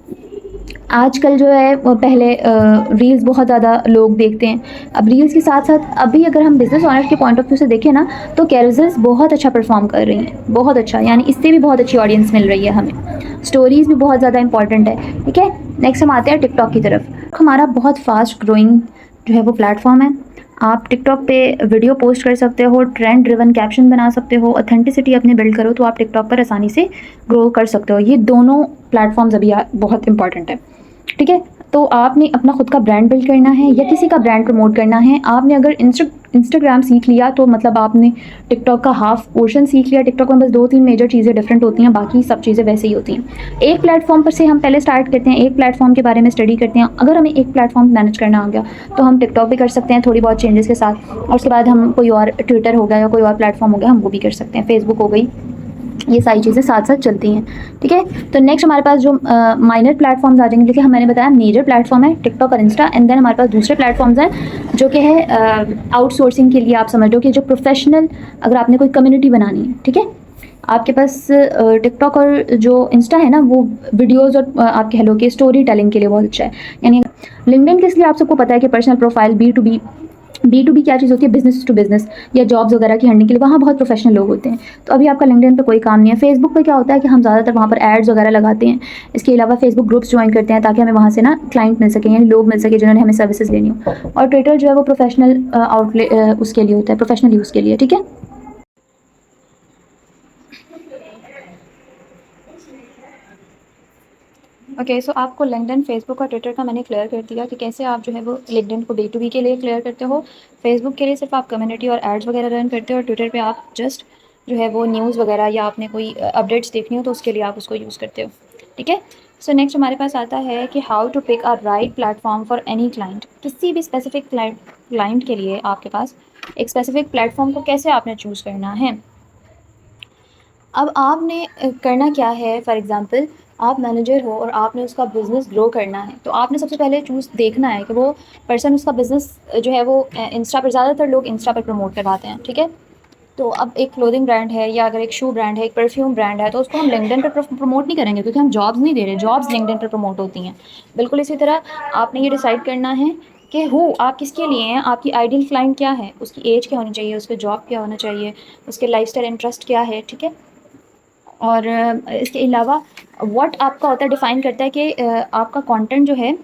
[SPEAKER 1] आजकल जो है वो पहले रील्स बहुत ज़्यादा लोग देखते हैं। अब रील्स के साथ साथ अभी अगर हम बिज़नेस ऑनर के पॉइंट ऑफ व्यू से देखें ना, तो कैरोसेल्स बहुत अच्छा परफॉर्म कर रही हैं, बहुत अच्छा, यानी इससे भी बहुत अच्छी ऑडियंस मिल रही है हमें। स्टोरीज़ भी बहुत ज़्यादा इंपॉर्टेंट है, ठीक है। नेक्स्ट हम आते हैं टिकटॉक की तरफ। हमारा बहुत फास्ट ग्रोइंग जो है वो प्लेटफॉर्म है। आप टिकटॉक पे वीडियो पोस्ट कर सकते हो, ट्रेंड ड्रिवन कैप्शन बना सकते हो, ऑथेंटिसिटी अपने बिल्ड करो, तो आप टिकटॉक पर आसानी से ग्रो कर सकते हो। ये दोनों प्लेटफॉर्म्स अभी बहुत इंपॉर्टेंट है, ठीक है। तो आपने अपना खुद का ब्रांड बिल्ड करना है या किसी का ब्रांड प्रमोट करना है, आपने अगर इंस्टाग्राम सीख लिया तो मतलब आपने टिकटॉक का हाफ पोर्शन सीख लिया। टिकटॉक में बस 2-3 मेजर चीज़ें डिफरेंट होती हैं, बाकी सब चीज़ें वैसे ही होती हैं। एक प्लेटफॉर्म पर से हम पहले स्टार्ट करते हैं, एक प्लेटफॉर्म के बारे में स्टडी करते हैं। अगर हमें एक प्लेटफॉर्म मैनेज करना आ गया तो हम टिकटॉक भी कर सकते हैं थोड़ी बहुत चेंजेस के साथ, और उसके बाद हम कोई और ट्विटर हो गया या कोई और प्लेटफॉर्म हो गया हम वो भी कर सकते हैं, फेसबुक हो गई, ये सारी चीज़ें साथ साथ चलती हैं, ठीक है। तो नेक्स्ट हमारे पास जो माइनर प्लेटफॉर्म्स आ जाएंगे, देखिए मैंने बताया मेजर प्लेटफॉर्म है टिकटॉक और इंस्टा, एंड देन हमारे पास दूसरे प्लेटफॉर्म्स हैं जो कि है आउटसोर्सिंग के लिए। आप समझ लो कि जो प्रोफेशनल, अगर आपने कोई कम्युनिटी बनानी है, ठीक है, आपके पास टिकटॉक और जो इंस्टा है ना वो वीडियोज़ और आप कह लो कि स्टोरी टेलिंग के लिए बहुत अच्छा है। यानी लिंक्डइन किस लिए आप सबको पता है कि personal profile, B to B क्या चीज़ होती है, बिजनेस टू बिजनेस या जॉब्स वगैरह की हंडिंग के लिए वहाँ बहुत प्रोफेशनल लोग होते हैं। तो अभी आपका लिंक्डइन पे कोई काम नहीं है। फेसबुक पे क्या होता है कि हम ज़्यादातर वहाँ पर एड्स वगैरह लगाते हैं। इसके अलावा फेसबुक ग्रुप्स ज्वाइन करते हैं ताकि हमें वहाँ से ना क्लाइंट मिल सके, यानी लोग मिल सके जिन्होंने हमें सर्विसेज लेनी हो। और ट्विटर जो है वो प्रोफेशनल आउटलेट उसके लिए होता है, प्रोफेशनल यूज़ के लिए, ठीक है। ओके, सो आपको लिंक्डइन, फेसबुक और ट्विटर का मैंने क्लियर कर दिया कि कैसे आप जो है वो लिंक्डइन को B2B के लिए क्लियर करते हो, फेसबुक के लिए सिर्फ आप कम्युनिटी और एड्स वगैरह रन करते हो, और ट्विटर पे आप जस्ट जो है वो न्यूज़ वगैरह या आपने कोई अपडेट्स देखनी हो तो उसके लिए आप उसको यूज़ करते हो, ठीक है। सो नेक्स्ट हमारे पास आता है कि how to pick a right platform for any client. किसी भी स्पेसिफिक क्लाइंट के लिए आपके पास एक स्पेसिफिक प्लेटफॉर्म को कैसे आपने चूज़ करना है। अब आपने करना क्या है, फॉर एग्ज़ाम्पल आप मैनेजर हो और आपने उसका बिज़नेस ग्रो करना है, तो आपने सबसे पहले देखना है कि वो पर्सन उसका बिज़नेस जो है वो इंस्टा पर, ज़्यादातर लोग इंस्टा पर प्रमोट करवाते हैं, ठीक है। तो अब एक क्लोथिंग ब्रांड है या अगर एक शू ब्रांड है, एक परफ्यूम ब्रांड है, तो उसको हम लिंक्डइन पर प्रमोट नहीं करेंगे क्योंकि हम जॉब्स नहीं दे रहे, जॉब्स लिंक्डइन पर प्रमोट होती हैं। बिल्कुल इसी तरह आपने ये डिसाइड करना है कि आप किसके लिए हैं, आपकी आइडियल क्लाइंट क्या है, उसकी एज क्या होनी चाहिए, उसका जॉब क्या होना चाहिए, उसके लाइफस्टाइल इंटरेस्ट क्या है, ठीक है। और इसके अलावा व्हाट आपका होता है डिफ़ाइन करता है कि आपका कंटेंट जो है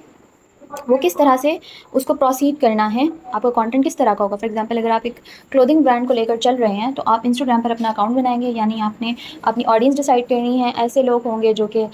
[SPEAKER 1] वो किस तरह से उसको प्रोसीड करना है, आपका कंटेंट किस तरह का होगा। फॉर एग्जांपल अगर आप एक क्लोथिंग ब्रांड को लेकर चल रहे हैं तो आप इंस्टाग्राम पर अपना अकाउंट बनाएंगे, यानी आपने अपनी ऑडियंस डिसाइड करनी है। ऐसे लोग होंगे जो कि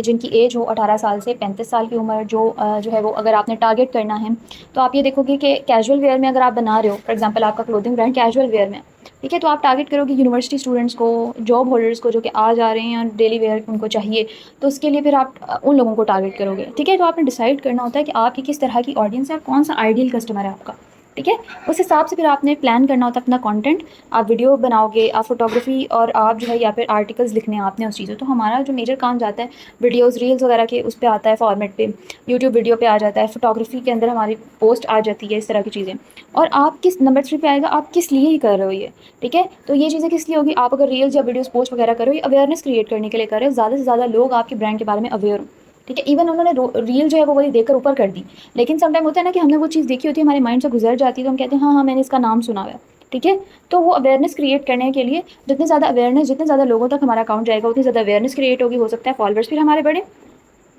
[SPEAKER 1] जिनकी एज हो 18 साल से 35 साल की उम्र, जो है वो अगर आपने टारगेट करना है तो आप ये देखोगे कि कैजुअल वेयर में अगर आप बना रहे हो, फॉर एग्जाम्पल आपका क्लोथिंग ब्रांड कैजुअल वेयर में, ठीक है, तो आप टारगेट करोगे यूनिवर्सिटी स्टूडेंट्स को, जॉब होल्डर्स को जो कि आ जा रहे हैं डेली वेयर उनको चाहिए, तो उसके लिए फिर आप उन लोगों को टारगेट करोगे, ठीक है। तो आपने डिसाइड करना होता है कि आपकी किस तरह की ऑडियंस है, कौन सा आइडियल कस्टमर है आपका, ठीक है। उस हिसाब से फिर आपने प्लान करना होता है अपना कंटेंट। आप वीडियो बनाओगे, आप फोटोग्राफी और आप जो है या फिर आर्टिकल्स लिखने हैं आपने उस चीज़, तो हमारा जो मेजर काम जाता है वीडियोस रील्स वगैरह के उस पर आता है, फॉर्मेट पे यूट्यूब वीडियो पे आ जाता है, फोटोग्राफी के अंदर हमारी पोस्ट आ जाती है, इस तरह की चीज़ें। और आप किस नंबर 3 पे आएगा, आप किस लिए ही कर रहे हो ये, ठीक है। तो ये चीज़ें किस लिए होगी, आप अगर रील्स या वीडियोस पोस्ट वगैरह करो, ये अवेयरनेस क्रिएट करने के लिए कर रहे हो, ज़्यादा से ज़्यादा लोग आपके ब्रांड के बारे में अवेयर हो, ठीक है। इवन उन्होंने रील जो है वो वही देखकर ऊपर कर दी, लेकिन समटाइम होता है ना कि हमने वो चीज़ देखी होती है, हमारे माइंड से गुजर जाती है, तो हम कहते हैं हाँ हाँ मैंने इसका नाम सुना हुआ है, ठीक है। तो वो अवेयरनेस क्रिएट करने के लिए जितनी ज़्यादा अवेयरनेस, जितने ज़्यादा लोगों तक हमारा अकाउंट जाएगा उतनी ज़्यादा अवेयरनेस क्रिएट होगी, हो सकता है फॉलोअर्स फिर हमारे बढ़े,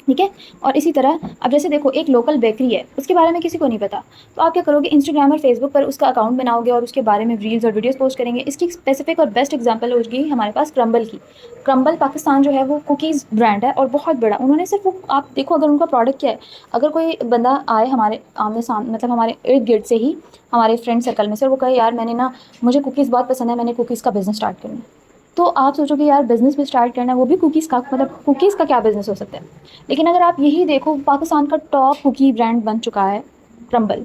[SPEAKER 1] ठीक है। और इसी तरह अब जैसे देखो एक लोकल बेकरी है, उसके बारे में किसी को नहीं पता, तो आप क्या करोगे, इंस्टाग्राम और फेसबुक पर उसका अकाउंट बनाओगे और उसके बारे में रील्स और वीडियोस पोस्ट करेंगे। इसकी स्पेसिफिक और बेस्ट एग्जांपल होगी हमारे पास क्रम्बल की। क्रम्बल पाकिस्तान जो है वो कुकीज़ ब्रांड है और बहुत बड़ा, उन्होंने सिर्फ वो, आप देखो अगर उनका प्रोडक्ट क्या है, अगर कोई बंदा आए हमारे आमने सामने, मतलब हमारे इर्द गिर्द से ही, हमारे फ्रेंड सर्कल में से, और वो कहे यार मैंने ना, मुझे कुकीज़ बहुत पसंद है, मैंने कुकीज़ का बिज़नेस स्टार्ट करना है, तो आप सोचोगे यार बिज़नेस भी स्टार्ट करना है, वो भी कुकीज़ का, मतलब कुकीज़ का क्या बिज़नेस हो सकता है। लेकिन अगर आप यही देखो, पाकिस्तान का टॉप कुकी ब्रांड बन चुका है क्रम्बल।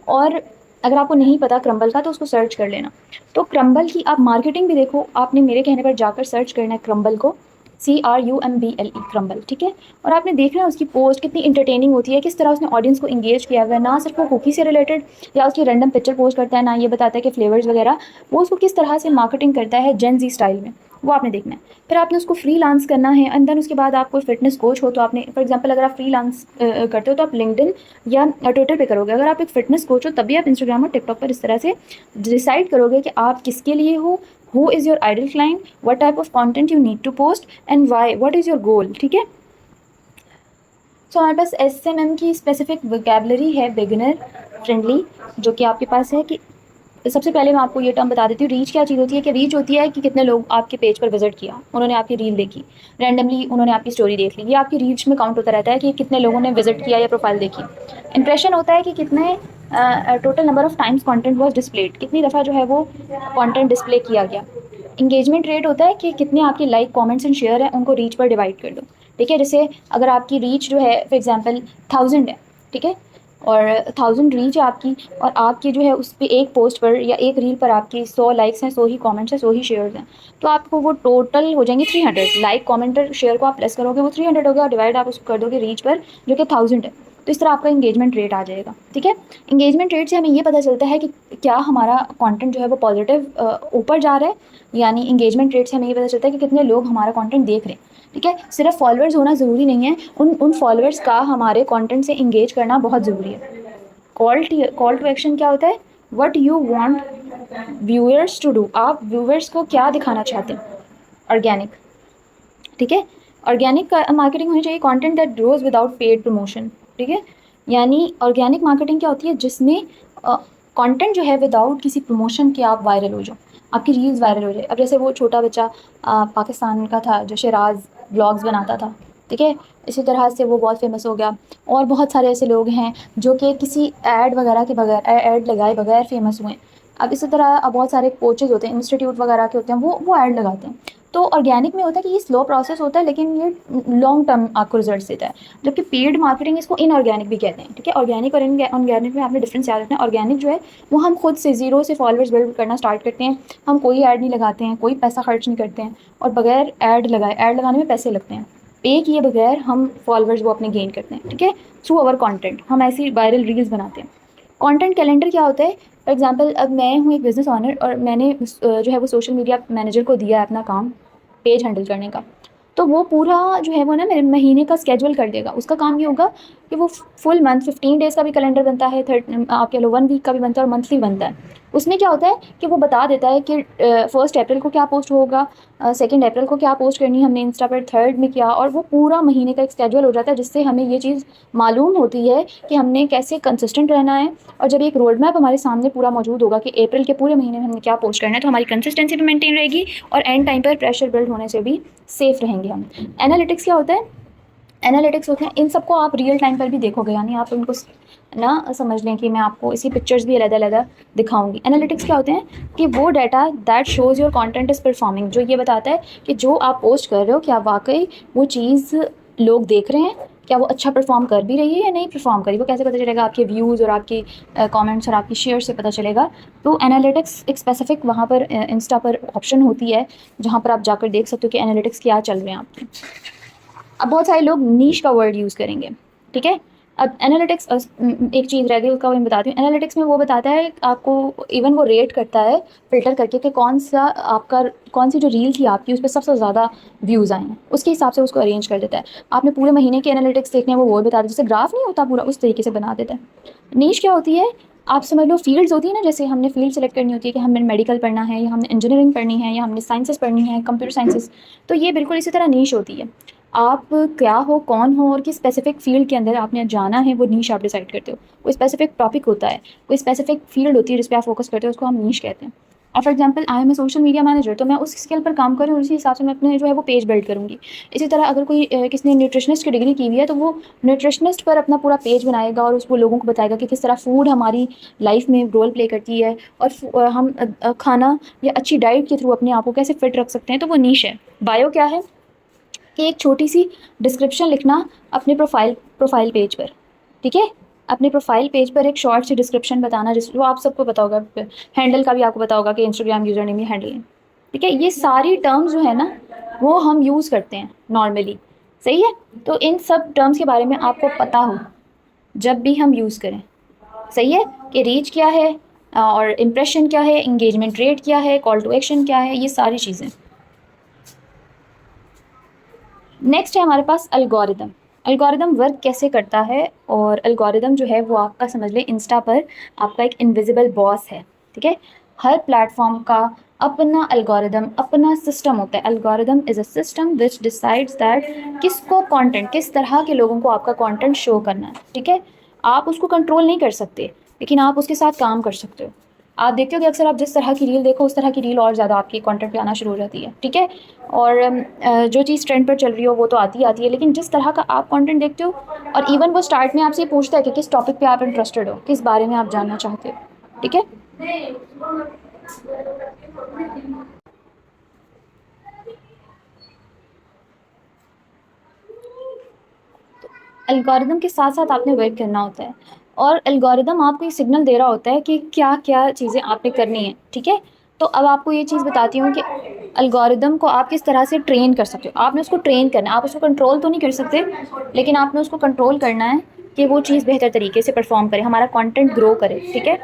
[SPEAKER 1] और अगर आपको नहीं पता क्रम्बल का तो उसको सर्च कर लेना। तो क्रम्बल की आप मार्केटिंग भी देखो, आपने मेरे कहने पर जाकर सर्च करना है क्रम्बल को, CRUMBLE क्रम्बल, ठीक है। और आपने देखना है उसकी पोस्ट कितनी इंटरटेनिंग होती है, किस तरह उसने ऑडियंस को इंगेज किया हुआ है, ना सिर्फ वो कुकी से रिलेटेड या उसकी रैंडम पिक्चर पोस्ट करता है, ना ये बताता है कि फ्लेवर्स वगैरह, वो उसको किस तरह से मार्केटिंग करता है जेन जी स्टाइल में, वो आपने देखना है। फिर आपने उसको फ्रीलांस करना है, एंड देन उसके बाद आप कोई फिटनेस कोच हो तो आपने, फॉर एग्जांपल अगर आप फ्रीलांस करते हो तो आप लिंक्डइन या ट्विटर पे करोगे। अगर आप एक फिटनेस कोच हो तभी आप इंस्टाग्राम और टिकटॉक पर इस तरह से डिसाइड करोगे कि आप किसके लिए हो, who is your ideal client, what type of content you need to post and why, what is your goal, ठीक है। सो हमारे पास SMM की स्पेसिफिक वोकेबलरी है बिगिनर फ्रेंडली, जो कि आपके पास है कि सबसे पहले मैं आपको ये टर्म बता देती हूँ। रीच क्या चीज़ होती है, कि रीच होती है कि कितने लोग आपके पेज पर विजिट किया, उन्होंने आपकी रील देखी, रैंडमली उन्होंने आपकी स्टोरी देख ली, ये आपकी रीच में काउंट होता रहता है कि कितने लोगों ने विजिट किया या प्रोफाइल देखी। इंप्रेशन होता है कि कितने total number of times content was displayed, कितनी दफ़ा जो है वो कंटेंट डिस्प्ले किया गया। इंगेजमेंट रेट होता है कि कितने आपके लाइक कमेंट्स एंड शेयर है, उनको रीच पर डिवाइड कर दो, ठीक है। जैसे अगर आपकी रीच जो है फॉर एग्जांपल 1000 है, ठीक है, और 1000 रीच है आपकी, और आपकी जो है उस पर एक पोस्ट पर या एक रील पर आपकी 100 लाइक्स हैं, 100 ही कमेंट्स हैं, 100 ही शेयर्स हैं, तो आपको वो टोटल हो जाएंगे 300। लाइक कमेंट और शेयर को आप प्लस करोगे वो 300 हो गया, और डिवाइड आप उसको कर दोगे रीच पर जो कि 1000 है, तो इस तरह आपका इंगेजमेंट रेट आ जाएगा, ठीक है। इंगेजमेंट रेट से हमें ये पता चलता है कि क्या हमारा कंटेंट जो है वो पॉजिटिव ऊपर जा रहा है, यानी इंगेजमेंट रेट से हमें ये पता चलता है कि कितने लोग हमारा कंटेंट देख रहे हैं, ठीक है। सिर्फ फॉलोअर्स होना ज़रूरी नहीं है, उन फॉलोअर्स का हमारे कंटेंट से इंगेज करना बहुत ज़रूरी है। कॉल टू एक्शन क्या होता है, what you want viewers to do, आप व्यूअर्स को क्या दिखाना चाहते हैं, ऑर्गेनिक, ठीक है। ऑर्गेनिक मार्केटिंग होनी चाहिए, content that grows without paid promotion, ठीक है। यानी ऑर्गेनिक मार्केटिंग क्या होती है, जिसमें कंटेंट जो है विदाउट किसी प्रमोशन के आप वायरल हो जाओ, आपकी रील्स वायरल हो जाए। अब जैसे वो छोटा बच्चा पाकिस्तान का था जो शराज ब्लॉग्स बनाता था, ठीक है, इसी तरह से वो बहुत फेमस हो गया। और बहुत सारे ऐसे लोग हैं जो कि किसी ऐड वगैरह के बगैर, ऐड लगाए बगैर फेमस हुए हैं। अब इसी तरह अब बहुत सारे कोचेज़ होते हैं, इंस्टीट्यूट वगैरह के होते हैं, वो ऐड लगाते हैं। तो ऑर्गेनिक में होता है कि ये स्लो प्रोसेस होता है, लेकिन ये लॉन्ग टर्म आपको रिजल्ट देता है। जबकि पेड मार्केटिंग इसको इनऑर्गेनिक भी कहते हैं, ठीक है। ऑर्गेनिक और इनऑर्गेनिक में आपने डिफरेंस याद रखना है। ऑर्गेनिक जो है वो हम खुद से ज़ीरो से फॉलोअर्स बिल्ड करना स्टार्ट करते हैं, हम कोई ऐड नहीं लगाते हैं, कोई पैसा खर्च नहीं करते हैं, और बगैर ऐड लगाए, ऐड लगाने में पैसे लगते हैं, पे किए बगैर हम फॉलोअर्स वो अपने गेन करते हैं, ठीक है, थ्रू अवर कंटेंट। हम ऐसी वायरल रील्स बनाते हैं। कंटेंट कैलेंडर क्या होता है, फॉर एग्ज़ाम्पल अब मैं हूँ एक बिज़नेस ओनर और मैंने जो है वो सोशल मीडिया मैनेजर को दिया है अपना काम, पेज हैंडल करने का। तो वो पूरा जो है वो ना मेरे महीने का स्केड्यूल कर देगा। उसका काम ये होगा कि वो फुल मंथ 15 डेज़ का भी कैलेंडर बनता है, आप कह लो 1 वीक का भी बनता है और मंथली बनता है। उसमें क्या होता है कि वो बता देता है कि 1 अप्रैल को क्या पोस्ट होगा, 2 अप्रैल को क्या पोस्ट करनी है हमने इंस्टा पर, 3 में क्या, और वो पूरा महीने का एक स्केड्यूल हो जाता है, जिससे हमें ये चीज़ मालूम होती है कि हमने कैसे कंसिस्टेंट रहना है। और जब एक रोड मैप हमारे सामने पूरा मौजूद होगा कि अप्रैल के पूरे महीने में हमने क्या पोस्ट करना है, तो हमारी कंसिस्टेंसी भी मेंटेन रहेगी और एंड टाइम पर प्रेशर बिल्ड होने से भी सेफ रहेंगे हम। एनालिटिक्स क्या होता है? एनालिटिक्स होते हैं, इन सबको आप रियल टाइम पर भी देखोगे, यानी आप उनको ना समझ लें कि मैं आपको इसी पिक्चर्स भी अलग-अलग दिखाऊँगी। एनालिटिक्स क्या होते हैं कि वो data that shows your content is performing, जो ये बताता है कि जो आप पोस्ट कर रहे हो क्या वाक़ई वो चीज़ लोग देख रहे हैं? क्या वो अच्छा परफ़ॉर्म कर भी रही है या नहीं परफ़ॉर्म कर रही है? वो कैसे पता चलेगा? आपके व्यूज़ और आपकी कमेंट्स और आपकी शेयर से पता चलेगा। तो एनालिटिक्स एक स्पेसिफ़िक वहाँ पर इंस्टा पर ऑप्शन होती है, जहाँ पर आप जाकर देख सकते हो कि एनालिटिक्स क्या चल रहे हैं आपके। अब बहुत सारे लोग नीश का वर्ड यूज़ करेंगे, ठीक है? अब एनालिटिक्स एक चीज़ रह गई, उसका मैं बताती हूँ। एनालिटिक्स में वो बताता है आपको, इवन वो रेट करता है फ़िल्टर करके कि कौन-सी जो रील थी आपकी, उस पे सबसे ज़्यादा व्यूज़ आए हैं। उसके हिसाब से उसको अरेंज कर देता है। आपने पूरे महीने के एनालिटिक्स देखने हैं, वो बता देता है। जैसे ग्राफ नहीं होता पूरा, उस तरीके से बना देता है। नीश क्या होती है? आप समझ लो फ़ील्ड्स होती है ना, जैसे हमने फ़ील्ड सेलेक्ट करनी होती है कि हमने मेडिकल पढ़ना है या हमने इंजीनियरिंग पढ़नी है या हमने साइंसेज़ पढ़नी है, कंप्यूटर साइंसेज़। तो ये बिल्कुल इसी तरह नीश होती है। आप क्या हो, कौन हो और किस स्पेसिफ़िक फ़ील्ड के अंदर आपने जाना है, वो नीश आप डिसाइड करते हो। कोई स्पेसिफ़िक टॉपिक होता है, कोई स्पेसिफ़िक फ़ील्ड होती है जिस पे आप फ़ोकस करते हो, उसको हम नीश कहते हैं। अब for example I am a social media manager, तो मैं उस स्किल पर काम कर रही हूँ और उसी हिसाब से मैं अपने जो है वो पेज बिल्ड करूँगी। इसी तरह अगर कोई किसी ने न्यूट्रिशनिस्ट की डिग्री की हुई है, तो वो न्यूट्रिशनिस्ट पर अपना पूरा पेज बनाएगा और उसको लोगों को बताएगा कि किस तरह फूड हमारी लाइफ़ में रोल प्ले करती है और हम खाना या अच्छी डाइट के थ्रू अपने आप को कैसे फिट रख सकते हैं, तो वो नीश है। बायो क्या है? कि एक छोटी-सी डिस्क्रिप्शन लिखना अपने प्रोफ़ाइल पेज पर, ठीक है? अपने प्रोफ़ाइल पेज पर एक शॉर्ट सी डिस्क्रिप्शन बताना, जिस वो आप सबको पता होगा, हैंडल का भी आपको पता होगा कि इंस्टाग्राम यूज़र नेम या हैंडल नेम, ठीक है? ये सारी टर्म्स जो है ना, वो हम यूज़ करते हैं नॉर्मली, सही है? तो इन सब टर्म्स के बारे में आपको पता हो, जब भी हम यूज़ करें, सही है? कि रीच क्या है, और इम्प्रेशन क्या है, एंगेजमेंट रेट क्या है, कॉल टू एक्शन क्या है, ये सारी चीज़ें। नेक्स्ट है हमारे पास एल्गोरिदम। एल्गोरिदम वर्क कैसे करता है? और एल्गोरिदम जो है वो आपका समझ लें इंस्टा पर आपका एक इनविजिबल बॉस है, ठीक है? हर प्लेटफॉर्म का अपना एल्गोरिदम, अपना सिस्टम होता है। Algorithm is a system which decides that किसको कंटेंट, किस तरह के लोगों को आपका कंटेंट शो करना है, ठीक है? आप उसको कंट्रोल नहीं कर सकते, लेकिन आप उसके साथ काम कर सकते हो। आप देखते हो कि अक्सर आप जिस तरह की रील देखो, उस तरह की रील और ज़्यादा आपके कंटेंट पे आना शुरू हो जाती है, ठीक है? और जो चीज़ ट्रेंड पर चल रही हो वो तो आती ही आती है, लेकिन जिस तरह का आप कंटेंट देखते हो, और इवन वो स्टार्ट में आपसे ये पूछता है कि किस टॉपिक पे आप इंटरेस्टेड हो, किस बारे में आप जानना चाहते हो, ठीक है? एल्गोरिदम के साथ-साथ आपने वर्क करना होता है, और एल्गोरिदम आपको ये सिग्नल दे रहा होता है कि क्या-क्या चीज़ें आपने करनी है, ठीक है? तो अब आपको ये चीज़ बताती हूँ कि एल्गोरिदम को आप किस तरह से ट्रेन कर सकते हो। आपने उसको ट्रेन करना है, आप उसको कंट्रोल तो नहीं कर सकते, लेकिन आपने उसको कंट्रोल करना है कि वो चीज़ बेहतर तरीके से परफ़ॉर्म करे, हमारा कंटेंट ग्रो करे, ठीक है?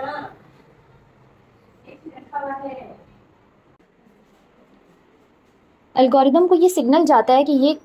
[SPEAKER 1] एल्गोरिदम को ये सिग्नल जाता है कि ये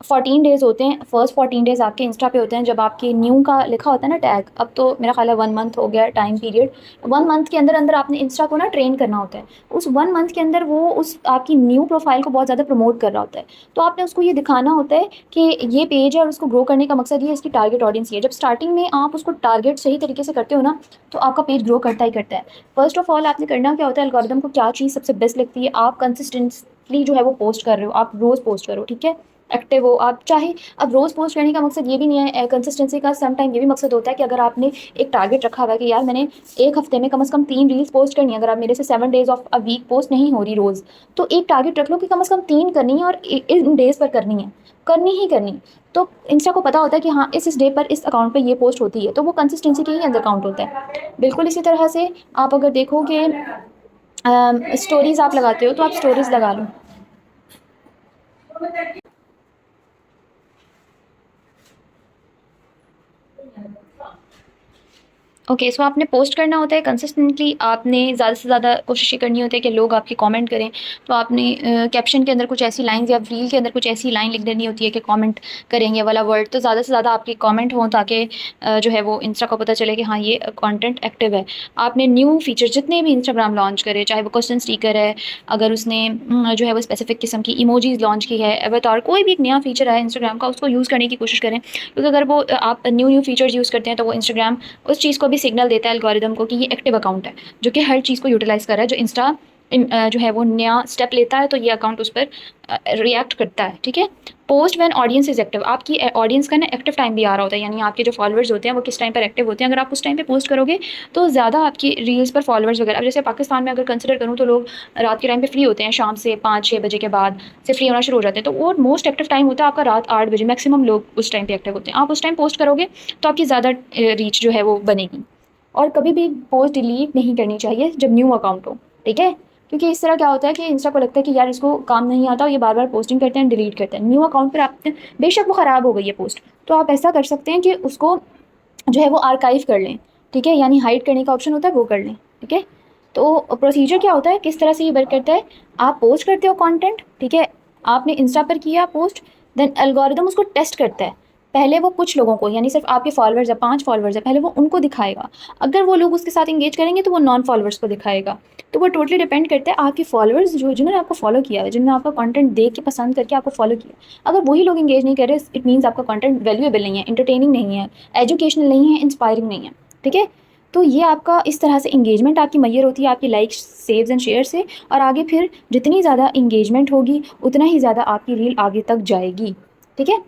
[SPEAKER 1] 14 डेज़ होते हैं, फर्स्ट 14 डेज़ आपके इंस्टा पे होते हैं, जब आपके न्यू का लिखा होता है ना टैग, अब तो मेरा ख़्याल है 1 मंथ हो गया टाइम पीरियड। 1 मंथ के अंदर-अंदर आपने इंस्टा को ना ट्रेन करना होता है। उस 1 मंथ के अंदर वो उस आपकी न्यू प्रोफ़ाइल को बहुत ज़्यादा प्रमोट कर रहा होता है। तो आपने उसको ये दिखाना होता है कि ये पेज है और उसको ग्रो करने का मकसद ये है, इसकी टारगेट ऑडियंस ये है। जब स्टार्टिंग में आप उसको टारगेट सही तरीके से करते हो ना, तो आपका पेज ग्रो करता ही करता है। फर्स्ट ऑफ ऑल आपने करना क्या होता है, एल्गोरिदम को क्या चीज़ सबसे बेस्ट लगती है, आप कंसिस्टेंटली जो है वो पोस्ट कर रहे हो, आप रोज़ पोस्ट करो, ठीक है? एक्टिव हो आप, चाहे अब रोज़ पोस्ट करने का मकसद ये भी नहीं है, कंसिस्टेंसी का सम टाइम ये भी मकसद होता है कि अगर आपने एक टारगेट रखा हुआ है कि यार मैंने 1 हफ्ते में कम से कम 3 रील्स पोस्ट करनी है, अगर आप मेरे से 7 days of a week post नहीं हो रही रोज़, तो एक टारगेट रख लो कि कम से कम 3 करनी है और इन डेज़ पर करनी है, करनी ही करनी। तो इंस्टा को पता होता है कि हाँ, इस डे पर इस अकाउंट पे ये पोस्ट होती है, तो वो कंसिस्टेंसी के ही अंदर काउंट होता है। बिल्कुल इसी तरह से आप अगर देखो कि स्टोरीज़ आप लगाते हो, तो आप स्टोरीज़ लगा लो। ओके, सो आपने पोस्ट करना होता है कंसिस्टेंटली, आपने ज़्यादा से ज़्यादा कोशिश ये करनी होती है कि लोग आपके कमेंट करें। तो आपने कैप्शन के अंदर कुछ ऐसी लाइन्स या रील के अंदर कुछ ऐसी लाइन लिख देनी होती है कि कमेंट करेंगे वाला वर्ड, तो ज़्यादा से ज़्यादा आपके कमेंट हों, ताकि जो है वो इंस्टा को पता चले कि हाँ, ये कंटेंट एक्टिव है। आपने न्यू फीचर जितने भी इंस्टाग्राम लॉन्च करे, चाहे वो क्वेश्चन स्टिकर है, अगर उसने जो है वो स्पेसिफिक किस्म की इमोजीज लॉन्च की है, अवतार, कोई भी एक नया फीचर है इंस्टाग्राम का, उसको यूज़ करने की कोशिश करें। क्योंकि अगर वो आप न्यू फीचर्स यूज़ करते हैं तो वो इंस्टाग्राम उस चीज़ को भी सिग्नल देता है एल्गोरिदम को कि ये एक्टिव अकाउंट है, जो कि हर चीज़ को यूटिलाइज़ कर रहा है। जो इंस्टा जो है वो नया स्टेप लेता है तो ये अकाउंट उस पर रिएक्ट करता है, ठीक है। Post when audience is active, आपकी ऑडियंस का ना एक्टिव टाइम भी आ रहा होता है, यानी आपके जो फॉलोअर्स होते हैं वो किस टाइम पर एक्टिव होते हैं। अगर आप उस टाइम पे पोस्ट करोगे तो ज़्यादा आपकी रील्स पर फॉलोअर्स वगैरह, अब जैसे पाकिस्तान में अगर कंसिडर करूँ तो लोग रात के टाइम पे फ्री होते हैं, शाम से 5-6 बजे के बाद से फ्री होना शुरू हो जाते हैं, तो वो मोस्ट एक्टिव टाइम होता है आपका रात 8 बजे, मैक्सिमम लोग उस टाइम पे एक्टिव होते हैं। आप उस टाइम पोस्ट करोगे तो आपकी ज़्यादा रीच जो है वो बनेगी। और कभी भी पोस्ट डिलीट नहीं करनी चाहिए जब न्यू अकाउंट हो, ठीक है। क्योंकि इस तरह क्या होता है कि इंस्टा को लगता है कि यार इसको काम नहीं आता और ये बार बार पोस्टिंग करते हैं, डिलीट करते हैं। न्यू अकाउंट पर आप, बेशक वो ख़राब हो गई है पोस्ट, तो आप ऐसा कर सकते हैं कि उसको जो है वो आर्काइव कर लें, ठीक है, यानी हाइड करने का ऑप्शन होता है, वो कर लें, ठीक है। तो प्रोसीजर क्या होता है, किस तरह से ये वर्क करता है। आप पोस्ट करते हो कंटेंट, ठीक है, आपने इंस्टा पर किया पोस्ट, देन एल्गोरिदम उसको टेस्ट करता है। पहले वो कुछ लोगों को, यानी सिर्फ आपके फॉलोअर्स है, 5 फॉलोअर्स है, पहले वो उनको दिखाएगा। अगर वो लोग उसके साथ इंगेज करेंगे तो वो नॉन फॉलोअर्स को दिखाएगा। तो वो टोटली डिपेंड करता है आपके फॉलोअर्स जो जिन्होंने आपको फॉलो किया है, जिन्होंने आपका कंटेंट देख के पसंद करके आपको फॉलो किया। अगर वही लोग इंगेज नहीं कर रहे, इट मीन्स आपका कंटेंट वैल्यूएबल नहीं है, इंटरटेनिंग नहीं है, एजुकेशनल नहीं है, इंस्पायरिंग नहीं है, ठीक है। तो ये आपका इस तरह से इंगेजमेंट आपकी मैयर होती है आपकी लाइक्स, सेव्स एंड शेयर से। और आगे फिर जितनी ज़्यादा इंगेजमेंट होगी उतना ही ज़्यादा आपकी रील आगे तक जाएगी, ठीक है।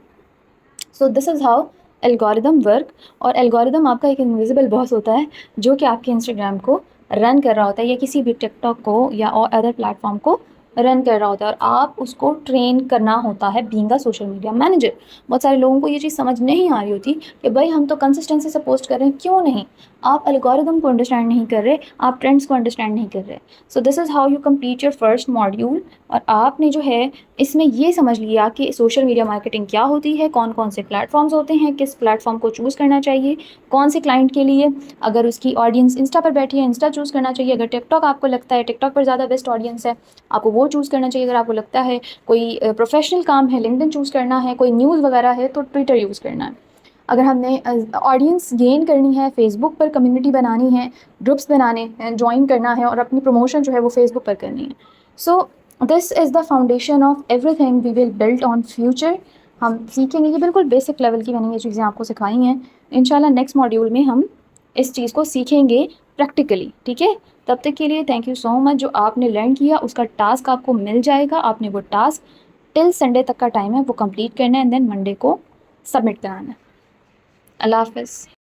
[SPEAKER 1] So this is how algorithm work. और एल्गोरिदम आपका एक इनविजिबल बॉस होता है जो कि आपके इंस्टाग्राम को रन कर रहा होता है, या किसी भी टिकटॉक को या और अदर प्लेटफॉर्म को रन कर रहा होता है, और आप उसको ट्रेन करना होता है being a social media manager. बहुत सारे लोगों को ये चीज़ समझ नहीं आ रही होती कि भाई हम तो कंसिस्टेंसी से पोस्ट कर रहे हैं, क्यों नहीं। आप एल्गोरिदम को अंडरस्टैंड नहीं कर रहे, आप ट्रेंड्स को अंडरस्टैंड नहीं कर रहे। सो this is how you complete your first module. और आपने जो है इसमें ये समझ लिया कि सोशल मीडिया मार्केटिंग क्या होती है, कौन कौन से प्लेटफॉर्म्स होते हैं, किस प्लेटफॉर्म को चूज़ करना चाहिए, कौन से क्लाइंट के लिए। अगर उसकी ऑडियंस इंस्टा पर बैठी है, इंस्टा चूज़ करना चाहिए। अगर टिकटॉक आपको लगता है टिकटॉक पर ज़्यादा बेस्ट ऑडियंस है, आपको वो चूज़ करना चाहिए। अगर आपको लगता है कोई प्रोफेशनल काम है, लिंक्डइन चूज़ करना है, कोई न्यूज़ वगैरह है तो ट्विटर यूज़ करना है। अगर हमने ऑडियंस गेन करनी है, फेसबुक पर कम्युनिटी बनानी है, ग्रुप्स बनाने हैं, ज्वाइन करना है और अपनी प्रमोशन जो है वो फेसबुक पर करनी है। So this is the foundation of everything we will build on future. हम सीखेंगे, ये बिल्कुल बेसिक लेवल की मैंने ये चीज़ें आपको सिखाई हैं। इंशाल्लाह नेक्स्ट मॉड्यूल में हम इस चीज़ को सीखेंगे प्रैक्टिकली, ठीक है। तब तक के लिए थैंक यू सो मच। जो आपने लर्न किया उसका टास्क आपको मिल जाएगा, आपने वो टास्क टिल संडे तक का टाइम है वो कंप्लीट करना है, एंड देन मंडे को सबमिट कराना है। अल्लाह हाफ़िज़।